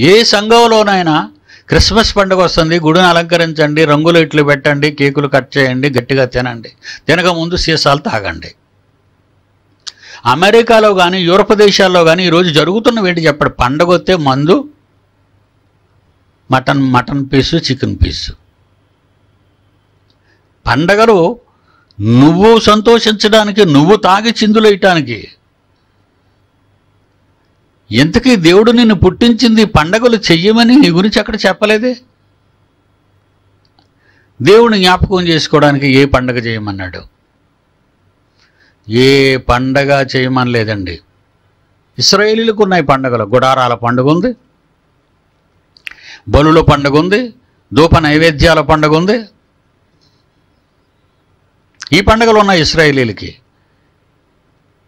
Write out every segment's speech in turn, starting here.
ఏ సంఘంలోనైనా Christmas పండుగ వస్తుంది, గుడిని అలంకరించండి, రంగులు ఇట్లు పెట్టండి, కేకులు కట్ చేయండి, గట్టిగా తినండి, తినక ముందు సీసాలు తాగండి. అమెరికాలో కానీ యూరప్ దేశాల్లో కానీ ఈరోజు జరుగుతున్నవి ఏంటి చెప్పండి? పండగ వస్తే మందు, మటన్ పీసు, చికెన్ పీసు. పండగలు నువ్వు సంతోషించడానికి, నువ్వు తాగి చిందులేయటానికి. ఎంతకీ దేవుడు నిన్ను పుట్టించింది పండగలు చెయ్యమని నీ గురించి అక్కడ చెప్పలేదే. దేవుని జ్ఞాపకం చేసుకోవడానికి ఏ పండగ చేయమన్నాడు? ఏ పండగ చేయమని లేదండి. ఇశ్రాయేలీలకు ఉన్నాయి పండగలు. గుడారాల పండుగ ఉంది, బలుల పండుగ ఉంది, ధూప నైవేద్యాల పండుగ ఉంది. ఈ పండుగలు ఉన్నాయి ఇశ్రాయేలీలకి.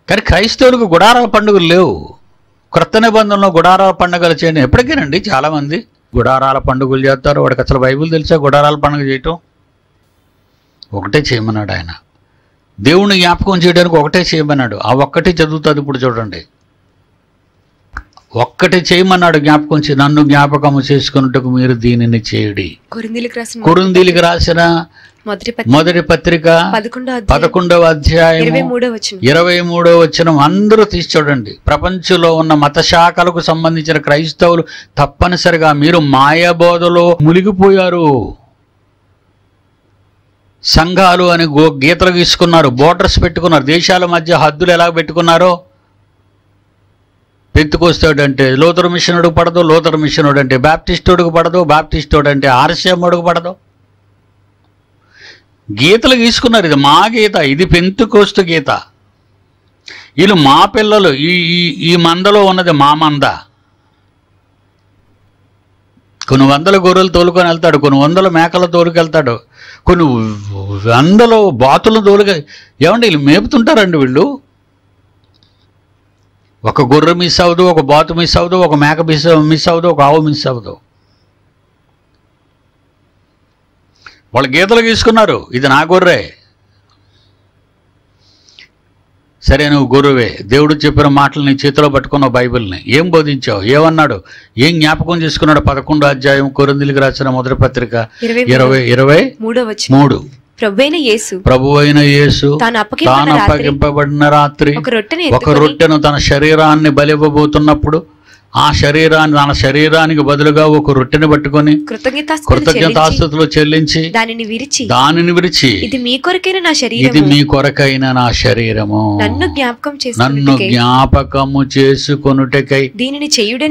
కానీ క్రైస్తవులకు గుడారాల పండుగలు లేవు. క్రొత్త నిబంధనలో గుడారాల పండుగలు చేయండి. ఎప్పటికేనండి చాలామంది గుడారాల పండుగలు చేస్తారు. వాడికి అసలు బైబిల్ తెలుసా గుడారాల పండుగ చేయటం? ఒకటే చేయమన్నాడు ఆయన. దేవుణ్ణి జ్ఞాపకం చేయడానికి ఒకటే చేయమన్నాడు. ఆ ఒక్కటే చదువుతుంది. ఇప్పుడు చూడండి, ఒక్కటే చేయమన్నాడు జ్ఞాపకం చేయి. నన్ను జ్ఞాపకము చేసుకున్నట్టుకు మీరు దీనిని చేయుడి. కొరింథీయులకు రాసిన మొదటి పత్రిక 11వ అధ్యాయం 23వ వచనం. అందరూ తీసి చూడండి. ప్రపంచంలో ఉన్న మత శాఖలకు సంబంధించిన క్రైస్తవులు తప్పనిసరిగా మీరు మాయబోధలో మునిగిపోయారు. సంఘాలు అని గీతలు గీసుకున్నారు, బోర్డర్స్ పెట్టుకున్నారు. దేశాల మధ్య హద్దులు ఎలా పెట్టుకున్నారో, పెంతుకొస్తాడంటే లోతరు మిషనుడికి పడదు, లోతరు మిషనుడు అంటే బాప్టిస్టోడికి పడదు, బాప్టిస్టోడు అంటే ఆర్సీఎమ్మడికి పడదు. గీతలు గీసుకున్నారు. ఇది మా గీత, ఇది పెంతుకోస్తు గీత, వీళ్ళు మా పిల్లలు, ఈ మందలో ఉన్నది మా మంద. కొన్ని వందల గొర్రెలు తోలుకొని వెళ్తాడు, కొన్ని వందల మేకలు తోలుకెళ్తాడు, కొన్ని వందల బాతులు ఏమండి వీళ్ళు మేపుతుంటారండి. వీళ్ళు ఒక గొర్రె మిస్ అవ్వదు, ఒక బాతు మిస్ అవ్వదు, ఒక మేక మిస్ అవ్వదు, ఒక ఆవు మిస్ అవ్వదు. వాళ్ళు గీతలు గీసుకున్నారు. ఇది నా గొర్రె. సరే, నువ్వు గొర్రెవే. దేవుడు చెప్పిన మాటలు నీ చేతిలో పట్టుకున్నావు. బైబిల్ని ఏం బోధించావు? ఏమన్నాడు? ఏం జ్ఞాపకం చేసుకున్నాడు? 11వ అధ్యాయం కొరింథీయులకు రాసిన మొదటి పత్రిక 23. ప్రభువైన యేసు తాను అప్పగింపబడిన రాత్రి ఒక రొట్టెను తన శరీరాన్ని బలివ్వబోతున్నప్పుడు ఆ శరీరాన్ని, తన శరీరానికి బదులుగా ఒక రొట్టెని పట్టుకొని కృతజ్ఞతాస్తుతులు చెల్లించి దానిని విరిచి ఇది మీ కొరకైన నా శరీరము, నన్ను జ్ఞాపకము చేసుకొనుటకై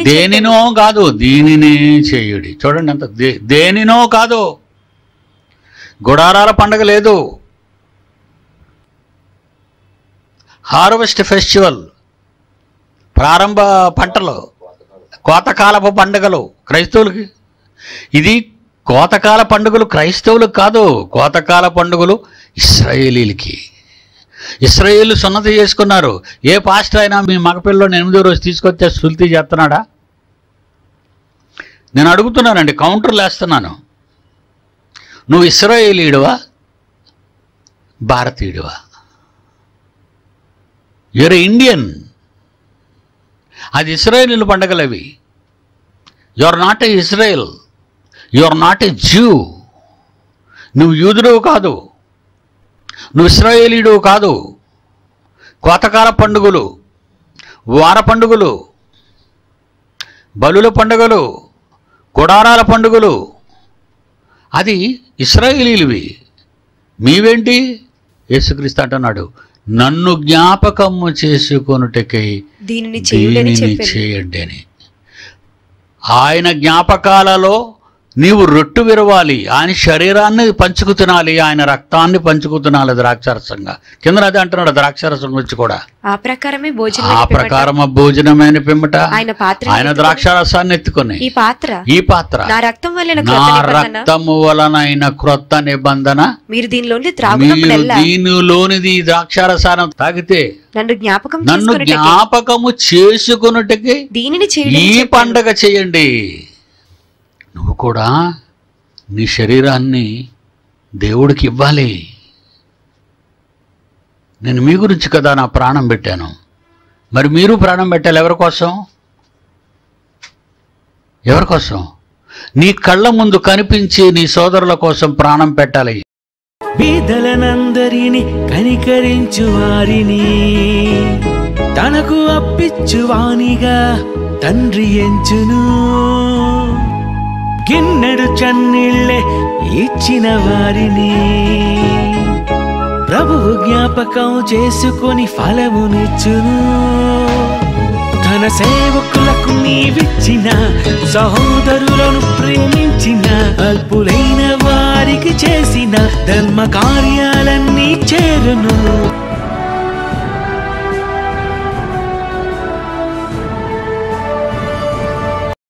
దేనినో కాదు దీనినే చేయుడి. చూడండి అంత, దేనినో కాదు. గుడారాల పండగ లేదు, హార్వెస్ట్ ఫెస్టివల్, ప్రారంభ పంటలు, కోతకాలపు పండుగలు క్రైస్తవులకి. ఇది కోతకాల పండుగలు క్రైస్తవులకు కాదు. కోతకాల పండుగలు ఇశ్రాయేలీలకి. ఇశ్రాయేలు సున్నతి చేసుకున్నారు. ఏ పాస్టర్ అయినా మీ మగపిల్లని 8వ రోజు తీసుకొచ్చే సుల్తీ చేస్తున్నాడా? నేను అడుగుతున్నానండి, కౌంటర్లు వేస్తున్నాను. నువ్వు ఇశ్రాయేలీయుడివా, భారతీయుడివా? Your Indian. అది ఇశ్రాయేలీల పండగలు అవి. You are not a Israel, you are not a Jew. నువ్వు యూదుడు కాదు, నువ్వు ఇశ్రాయేలీయుడు కాదు. కోతకాల పండుగలు, వార పండుగలు, బలుల పండుగలు, గుడారాల పండుగలు అది ఇశ్రాయేలీయులవి. మీవేంటి? యేసుక్రీస్తు అంటున్నాడు, నన్ను జ్ఞాపకము చేసుకొనుటకై దీనిని చేయండి అని. ఆయన జ్ఞాపకాలలో నీవు రొట్టు విరవాలి, ఆయన శరీరాన్ని పంచుకు తినాలి, ఆయన రక్తాన్ని పంచుకు తినాలి ద్రాక్షారసంగా. కింద అదే అంటున్నాడు, ద్రాక్షారసం గురించి కూడా. ఆ ప్రకారము భోజనమైన పిమ్మట ఆయన ద్రాక్షారసాన్ని ఎత్తుకొని ఈ పాత్ర నా రక్తము వలనైన క్రొత్త నిబంధన, మీరు దీనిలోనిది ద్రాక్షారసాన్ని తాగితే నన్ను జ్ఞాపకము చేసుకొనుటకి ఈ పండగ చేయండి. నువ్వు కూడా నీ శరీరాన్ని దేవుడికి ఇవ్వాలి. నేను మీ గురించి కదా నా ప్రాణం పెట్టాను, మరి మీరు ప్రాణం పెట్టాలి. ఎవరి కోసం? ఎవరి కోసం? నీ కళ్ళ ముందు కనిపించి నీ సోదరుల కోసం ప్రాణం పెట్టాలి. బీదలనందరిని కనికరించు వారిని తనకు అప్పిచ్చువానిగా తండ్రి ఎంచును. గిన్నెడు చన్నీళ్ళే ఇచ్చిన వారిని ప్రభువు జ్ఞాపకం చేసుకొని ఫలమునిచ్చును. తన సేవకులకు నీవిచ్చిన సహోదరులను ప్రేమించిన అల్పులైన వారికి చేసిన ధర్మ కార్యాలన్నీ చేరును.